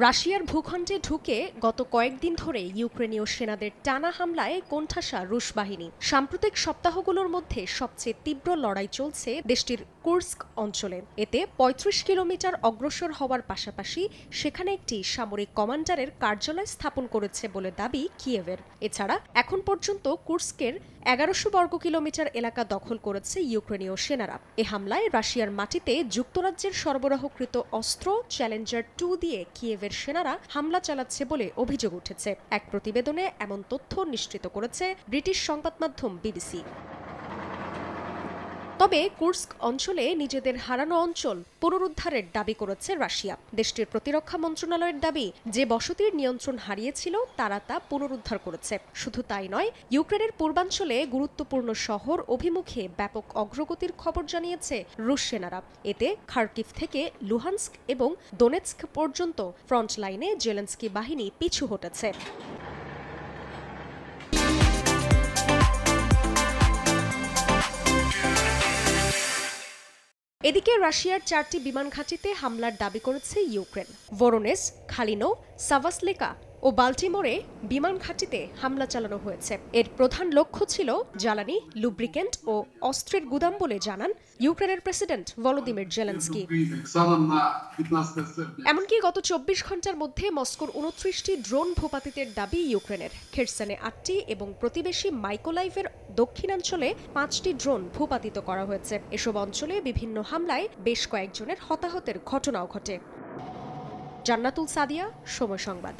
রাশিয়ার ভূখণ্ডে ঢুকে গত কয়েকদিন ধরে ইউক্রেনীয় সেনাদের টানা হামলায় কোণঠাসা রুশ বাহিনী। সাম্প্রতিক সপ্তাহগুলোর মধ্যে সবচেয়ে তীব্র লড়াই চলছে দেশটির কুর্স্ক অঞ্চলে। এতে ৩৫ কিলোমিটার অগ্রসর হওয়ার পাশাপাশি সেখানে একটি সামরিক কমান্ডারের কার্যালয় স্থাপন করেছে বলে দাবি কিয়েভের। এছাড়া এখন পর্যন্ত কুর্স্কের ১১০০ বর্গ কিলোমিটার এলাকা দখল করেছে ইউক্রেনীয় সেনারা। এ হামলায় রাশিয়ার মাটিতে যুক্তরাজ্যের সরবরাহকৃত অস্ত্র চ্যালেঞ্জার 2 দিয়ে কিয়েভের সেনারা হামলা চালাচ্ছে বলে অভিযোগ উঠেছে। এক প্রতিবেদনে এমন তথ্য নিশ্চিত করেছে ব্রিটিশ সংবাদ মাধ্যম বিবিসি। তবে কুর্স্ক অঞ্চলে নিজেদের হারানো অঞ্চল পুনরুদ্ধারের দাবি করেছে রাশিয়া। দেশটির প্রতিরক্ষা মন্ত্রণালয়ের দাবি, যে বসতির নিয়ন্ত্রণ হারিয়েছিল তারা তা পুনরুদ্ধার করেছে। শুধু তাই নয়, ইউক্রেনের পূর্বাঞ্চলে গুরুত্বপূর্ণ শহর অভিমুখে ব্যাপক অগ্রগতির খবর জানিয়েছে রুশ সেনারা। এতে খার্কিভ থেকে লুহান্স্ক এবং দোনেৎস্ক পর্যন্ত ফ্রন্ট লাইনে জেলেনস্কি বাহিনী পিছু হটেছে। এদিকে রাশিয়ার 4টি বিমান ঘাঁটিতে হামলার দাবি করেছে ইউক্রেন। ভোরোনেজ, খালিনো, সাভাসলেকা ও বাল্টিমোরে বিমান ঘাঁটিতে হামলা চালানো হয়েছে। এর প্রধান লক্ষ্য ছিল জ্বালানি, লুব্রিকেন্ট ও অস্ত্রের গুদাম বলে জানান ইউক্রেনের প্রেসিডেন্ট ভলোদিমির জেলেনস্কি। এমনকি গত ২৪ ঘন্টার মধ্যে মস্কোর ২৯টি ড্রোন ভূপাতিতের দাবি ইউক্রেনের। খেরসনে ৮টি এবং প্রতিবেশী মাইকোলাইভের দক্ষিণাঞ্চলে ৫টি ড্রোন ভূপাতিত করা হয়েছে। এসব অঞ্চলে বিভিন্ন হামলায় বেশ কয়েকজনের হতাহতের ঘটনাও ঘটে। জান্নাতুল সাদিয়া, সময় সংবাদ।